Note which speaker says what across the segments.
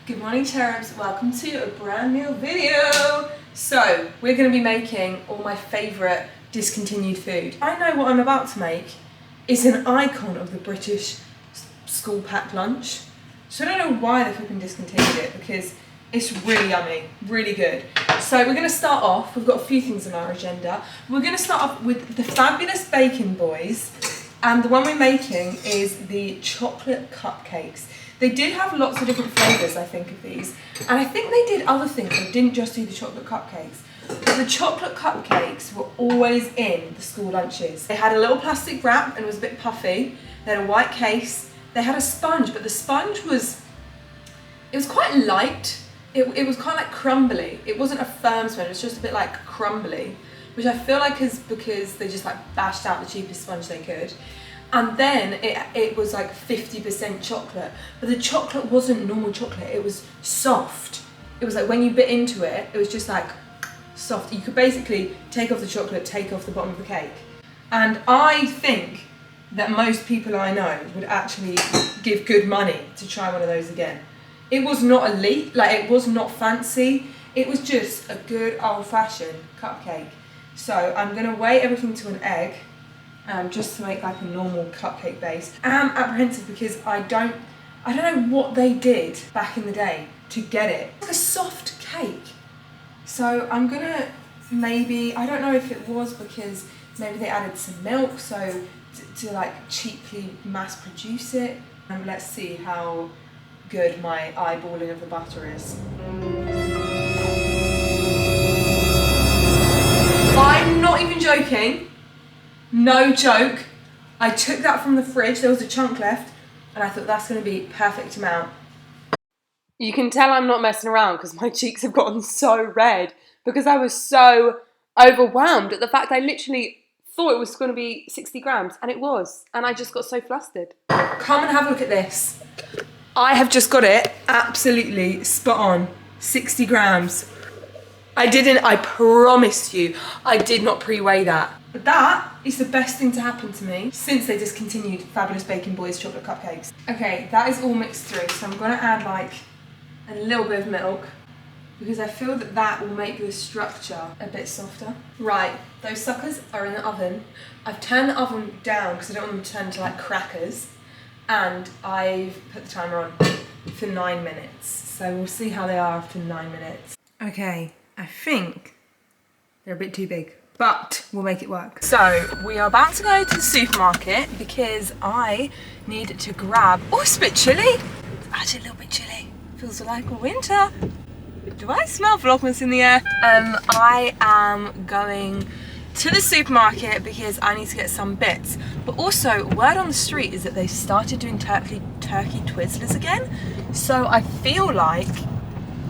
Speaker 1: Good morning, cherubs. Welcome to a brand new video. So we're going to be making all my favourite discontinued food. I know what I'm about to make is an icon of the British school packed lunch. So I don't know why they've been discontinued it, because it's really yummy, really good. So we're going to start off, we've got a few things on our agenda. We're going to start off with the fabulous bacon boys, and the one we're making is the chocolate cupcakes. They did have lots of different flavours, I think, of these, and I think they did other things. They didn't just do the chocolate cupcakes. But the chocolate cupcakes were always in the school lunches. They had a little plastic wrap and it was a bit puffy. They had a white case. They had a sponge, but the sponge was quite light. It was kind of like crumbly. It wasn't a firm sponge, it was just a bit like crumbly, which I feel like is because they just like bashed out the cheapest sponge they could. And then it was like 50% chocolate, but the chocolate wasn't normal chocolate, it was soft. It was like when you bit into it, it was just like soft. You could basically take off the chocolate, take off the bottom of the cake. And I think that most people I know would actually give good money to try one of those again. It was not elite, like it was not fancy, it was just a good old-fashioned cupcake. So I'm gonna weigh everything to an egg, just to make like a normal cupcake base. I'm apprehensive because I don't know what they did back in the day to get it. It's like a soft cake. So I'm gonna maybe, I don't know if it was because maybe they added some milk, so to like cheaply mass produce it. And let's see how good my eyeballing of the butter is. I'm not even joking. No joke. I took that from the fridge, there was a chunk left, and I thought that's going to be perfect amount. You can tell I'm not messing around because my cheeks have gotten so red because I was so overwhelmed at the fact I literally thought it was going to be 60 grams, and it was, and I just got so flustered. Come and have a look at this. I have just got it absolutely spot on, 60 grams. I promise you, I did not pre-weigh that. But that is the best thing to happen to me since they discontinued Fabulous Bacon Boys chocolate cupcakes. Okay, that is all mixed through, so I'm gonna add like a little bit of milk because I feel that that will make the structure a bit softer. Right, those suckers are in the oven. I've turned the oven down because I don't want them to turn into like crackers, and I've put the timer on for 9 minutes. So we'll see how they are after 9 minutes. Okay, I think they're a bit too big, but we'll make it work. So we are about to go to the supermarket because I need to grab, oh, it's a bit chilly. It's actually a little bit chilly. Feels like winter. Do I smell Vlogmas in the air? I am going to the supermarket because I need to get some bits. But also, word on the street is that they've started doing turkey twizzlers again. So I feel like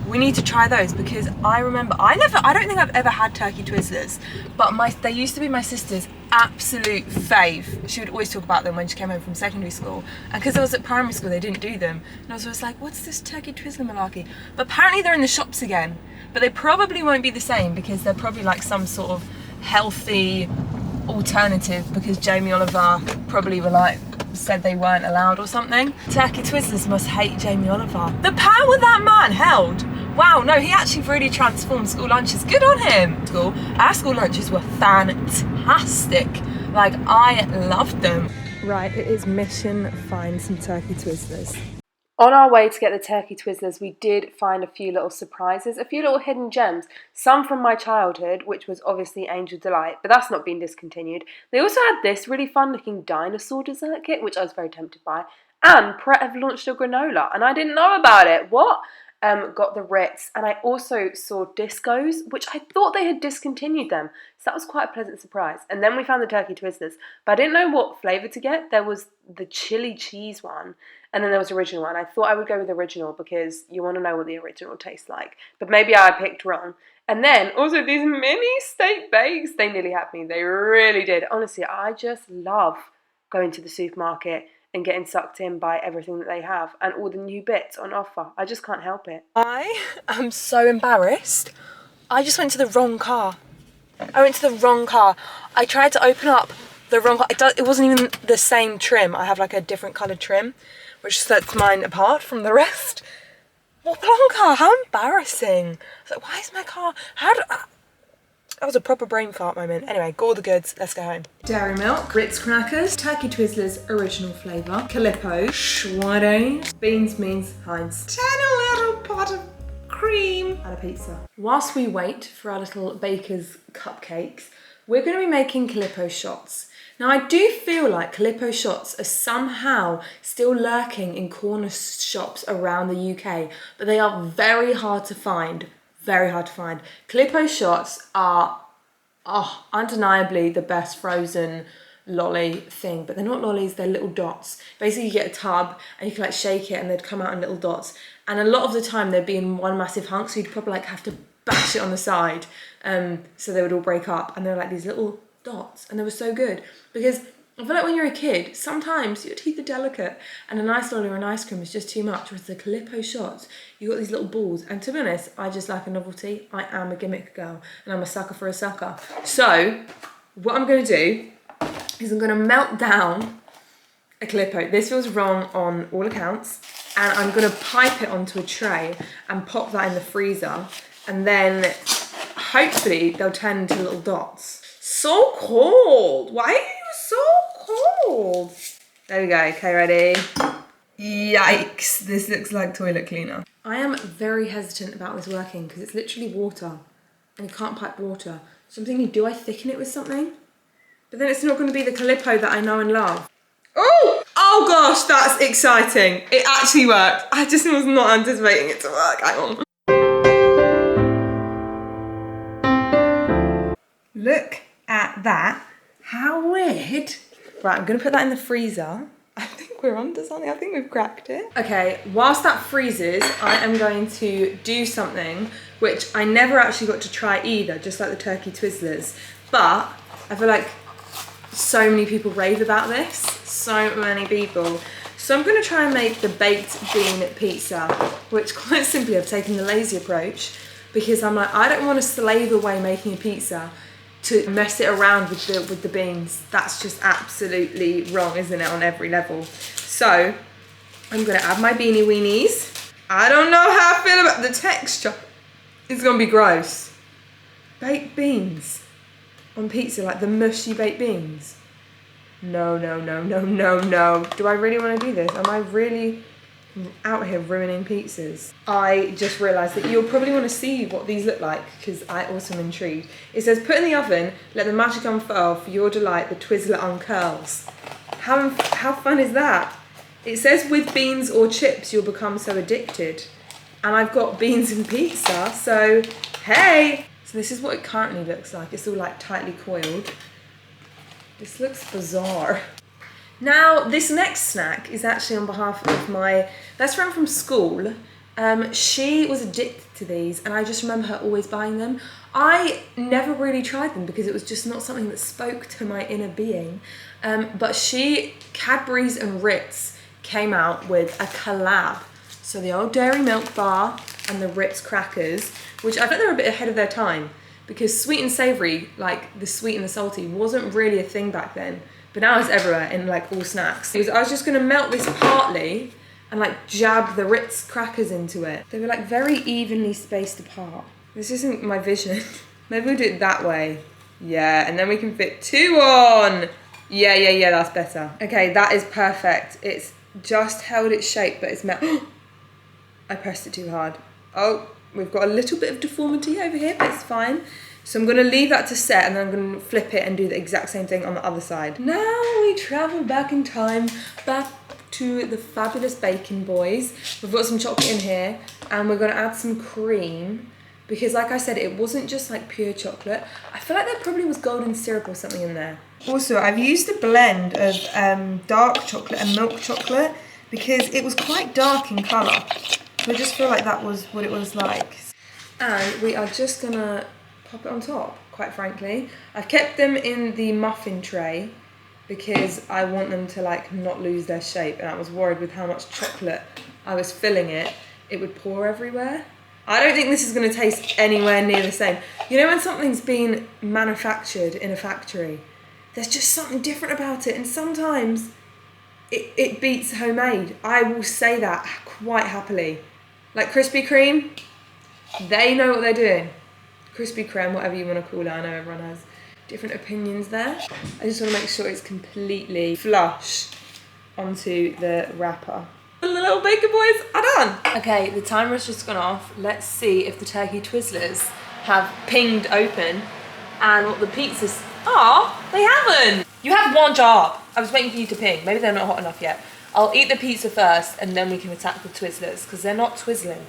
Speaker 1: we need to try those because I remember, I don't think I've ever had turkey twizzlers, but they used to be my sister's absolute fave. She would always talk about them when she came home from secondary school. And because I was at primary school, they didn't do them. And I was always like, what's this turkey twizzler malarkey? But apparently they're in the shops again. But they probably won't be the same because they're probably like some sort of healthy alternative because Jamie Oliver probably said they weren't allowed or something. Turkey twizzlers must hate Jamie Oliver. The power that man held. Wow, no, he actually really transformed school lunches. Good on him. Our school lunches were fantastic. Like, I loved them. Right, it is mission find some turkey twizzlers. On our way to get the turkey twizzlers, we did find a few little surprises, a few little hidden gems. Some from my childhood, which was obviously Angel Delight, but that's not been discontinued. They also had this really fun looking dinosaur dessert kit, which I was very tempted by. And Pret have launched a granola, and I didn't know about it. What? Got the Ritz, and I also saw Discos, which I thought they had discontinued them, so that was quite a pleasant surprise. And then we found the turkey twizzlers, but I didn't know what flavour to get. There was the chili cheese one, and then there was the original one. I thought I would go with the original because you want to know what the original tastes like, but maybe I picked wrong. And then also these mini steak bakes, they nearly had me, they really did. Honestly, I just love going to the supermarket and getting sucked in by everything that they have and all the new bits on offer. I just can't help it. I am so embarrassed. I just went to the wrong car. I tried to open up the wrong car. It wasn't even the same trim. I have like a different coloured trim, which sets mine apart from the rest. What, Blanca? How embarrassing. I was like, why is my car... That was a proper brain fart moment. Anyway, go all the goods. Let's go home. Dairy milk, Ritz crackers, turkey twizzlers original flavour, Calipo, Schwade, beans, means, Heinz, 10 a little pot of cream, and a pizza. Whilst we wait for our little baker's cupcakes, we're going to be making Calipo shots. Now, I do feel like Calipo shots are somehow still lurking in corner shops around the UK, but they are very hard to find. Very hard to find. Calipo shots are undeniably the best frozen lolly thing, but they're not lollies, they're little dots. Basically, you get a tub and you can like shake it and they'd come out in little dots. And a lot of the time they'd be in one massive hunk, so you'd probably like have to bash it on the side, so they would all break up. And they're like these little dots, and they were so good because I feel like when you're a kid, sometimes your teeth are delicate and a nice lolly or an ice cream is just too much. Whereas the Calipo shots, you got these little balls. And to be honest, I just like a novelty. I am a gimmick girl and I'm a sucker for a sucker. So what I'm going to do is I'm going to melt down a Calipo. This feels wrong on all accounts. And I'm going to pipe it onto a tray and pop that in the freezer. And then hopefully they'll turn into little dots. So cold. Why are you so cold? There we go. Okay, ready? Yikes. This looks like toilet cleaner. I am very hesitant about this working because it's literally water and you can't pipe water. So I'm thinking, do I thicken it with something? But then it's not going to be the Calipo that I know and love. Oh! Oh gosh, that's exciting. It actually worked. I just was not anticipating it to work. Hang on. Look at that. How weird. Right, I'm gonna put that in the freezer. I think we're onto something. I think we've cracked it. Okay, whilst that freezes, I am going to do something which I never actually got to try either, just like the turkey twizzlers. But I feel like so many people rave about this. So many people. So I'm gonna try and make the baked bean pizza, which quite simply I've taken the lazy approach because I'm like, I don't want to slave away making a pizza to mess it around with the beans. That's just absolutely wrong, isn't it, on every level? So I'm gonna add my beanie weenies. I don't know how I feel about the texture. It's gonna be gross. Baked beans on pizza, like the mushy baked beans. No, no, no, no, no, no. Do I really wanna do this? Am I really out here ruining pizzas? I just realised that you'll probably want to see what these look like because I also am intrigued. It says, put in the oven, let the magic unfurl, for your delight the Twizzler uncurls. How fun is that? It says with beans or chips you'll become so addicted. And I've got beans and pizza, so hey! So this is what it currently looks like. It's all like tightly coiled. This looks bizarre. Now, this next snack is actually on behalf of my best friend from school. She was addicted to these and I just remember her always buying them. I never really tried them because it was just not something that spoke to my inner being. But Cadbury's and Ritz came out with a collab. So the old dairy milk bar and the Ritz crackers, which I think they were a bit ahead of their time because sweet and savoury, like the sweet and the salty, wasn't really a thing back then. But now it's everywhere in like all snacks. I was just gonna melt this partly and like jab the Ritz crackers into it. They were like very evenly spaced apart. This isn't my vision. Maybe we'll do it that way. Yeah, and then we can fit two on. Yeah, that's better. Okay, that is perfect. It's just held its shape, but it's I pressed it too hard. Oh, we've got a little bit of deformity over here, but it's fine. So I'm going to leave that to set and then I'm going to flip it and do the exact same thing on the other side. Now we travel back in time, back to the fabulous bacon boys. We've got some chocolate in here and we're going to add some cream because like I said, it wasn't just like pure chocolate. I feel like there probably was golden syrup or something in there. Also, I've used a blend of dark chocolate and milk chocolate because it was quite dark in colour. So I just feel like that was what it was like. And we are just going to pop it on top, quite frankly. I've kept them in the muffin tray because I want them to like not lose their shape and I was worried with how much chocolate I was filling it would pour everywhere. I don't think this is going to taste anywhere near the same. You know when something's been manufactured in a factory, there's just something different about it and sometimes it beats homemade. I will say that quite happily. Like Krispy Kreme, they know what they're doing. Krispy Kreme, whatever you want to call it. I know everyone has different opinions there. I just want to make sure it's completely flush onto the wrapper. The little baker boys are done. Okay, the timer's just gone off. Let's see if the turkey twizzlers have pinged open and what the pizzas are. They haven't. You have one job. I was waiting for you to ping. Maybe they're not hot enough yet. I'll eat the pizza first and then we can attack the twizzlers because they're not twizzling.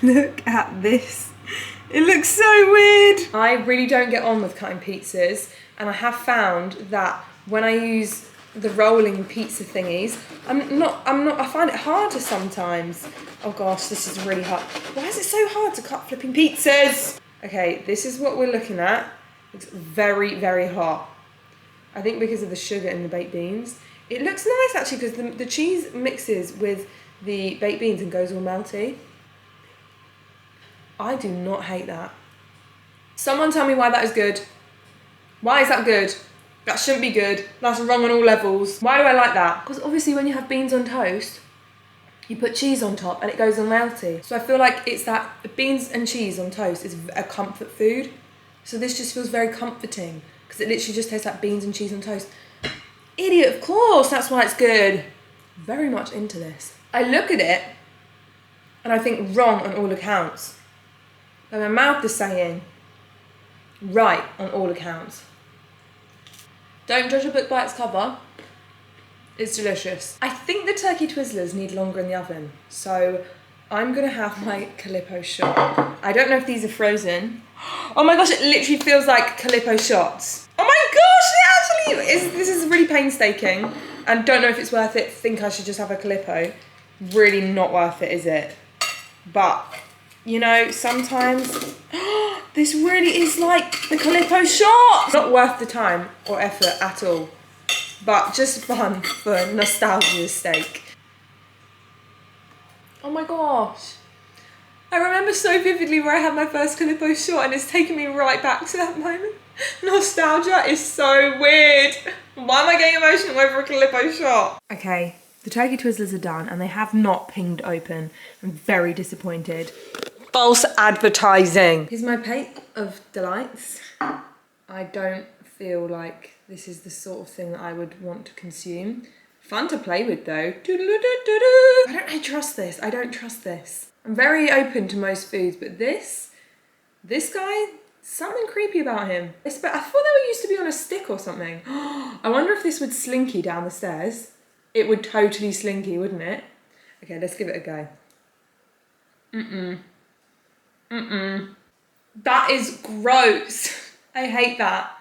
Speaker 1: Look at this. It looks so weird. I really don't get on with cutting pizzas, and I have found that when I use the rolling pizza thingies, I find it harder sometimes. Oh gosh, this is really hard. Why is it so hard to cut flipping pizzas? Okay, this is what we're looking at. It's very, very hot. I think because of the sugar in the baked beans. It looks nice actually because the cheese mixes with the baked beans and goes all melty. I do not hate that. Someone tell me why that is good. Why is that good? That shouldn't be good. That's wrong on all levels. Why do I like that? Because obviously when you have beans on toast, you put cheese on top and it goes all melty. So I feel like it's that beans and cheese on toast is a comfort food. So this just feels very comforting because it literally just tastes like beans and cheese on toast. Idiot, of course, that's why it's good. Very much into this. I look at it and I think wrong on all accounts. And my mouth is saying right on all accounts. Don't judge a book by its cover. It's delicious. I think the turkey twizzlers need longer in the oven, so I'm gonna have my Calipo shot. I don't know if these are frozen. Oh my gosh, it literally feels like Calipo shots. Oh my gosh, it actually is. This is really painstaking, and don't know if it's worth it. Think I should just have a Calipo. Really not worth it, is it? But you know, sometimes this really is like the Calipo shot. Not worth the time or effort at all, but just fun for nostalgia's sake. Oh my gosh. I remember so vividly where I had my first Calipo shot and it's taken me right back to that moment. Nostalgia is so weird. Why am I getting emotional over a Calipo shot? Okay, the turkey twizzlers are done and they have not pinged open. I'm very disappointed. False advertising. Here's my plate of delights. I don't feel like this is the sort of thing that I would want to consume. Fun to play with though. I trust this. I don't trust this. I'm very open to most foods, but this guy, something creepy about him. I thought they used to be on a stick or something. I wonder if this would slinky down the stairs. It would totally slinky, wouldn't it? Okay, let's give it a go. That is gross. I hate that.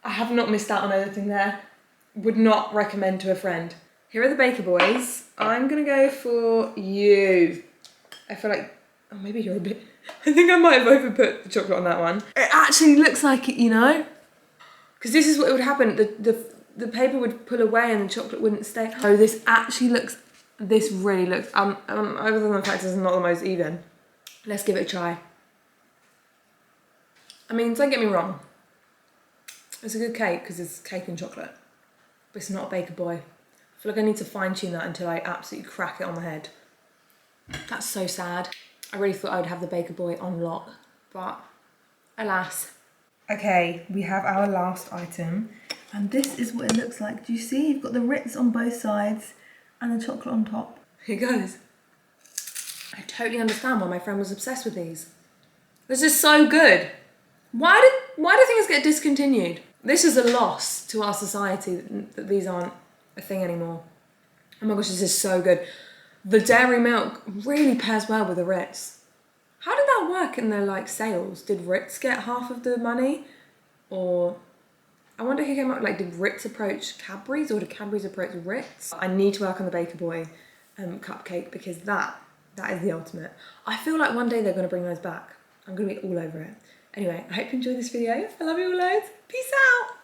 Speaker 1: I have not missed out on anything there. Would not recommend to a friend. Here are the Baker Boys. I'm gonna go for you. I feel like, oh, maybe you're a bit, I think I might have overput the chocolate on that one. It actually looks like it, you know? Because this is what would happen. The paper would pull away and the chocolate wouldn't stay. Oh, this actually looks, this really looks, other than the fact it's not the most even. Let's give it a try. I mean, don't get me wrong. It's a good cake because it's cake and chocolate. But it's not a Baker Boy. I feel like I need to fine tune that until I absolutely crack it on the head. That's so sad. I really thought I would have the Baker Boy on lock, but alas. Okay, we have our last item. And this is what it looks like. Do you see? You've got the Ritz on both sides and the chocolate on top. Here goes. I totally understand why my friend was obsessed with these. This is so good. Why do things get discontinued? This is a loss to our society that these aren't a thing anymore. Oh my gosh, this is so good. The dairy milk really pairs well with the Ritz. How did that work in their like sales? Did Ritz get half of the money? Or I wonder who came up, like did Ritz approach Cadbury's or did Cadbury's approach Ritz? I need to work on the Baker Boy cupcake because that is the ultimate. I feel like one day they're gonna bring those back. I'm gonna be all over it. Anyway, I hope you enjoyed this video. I love you all loads. Peace out.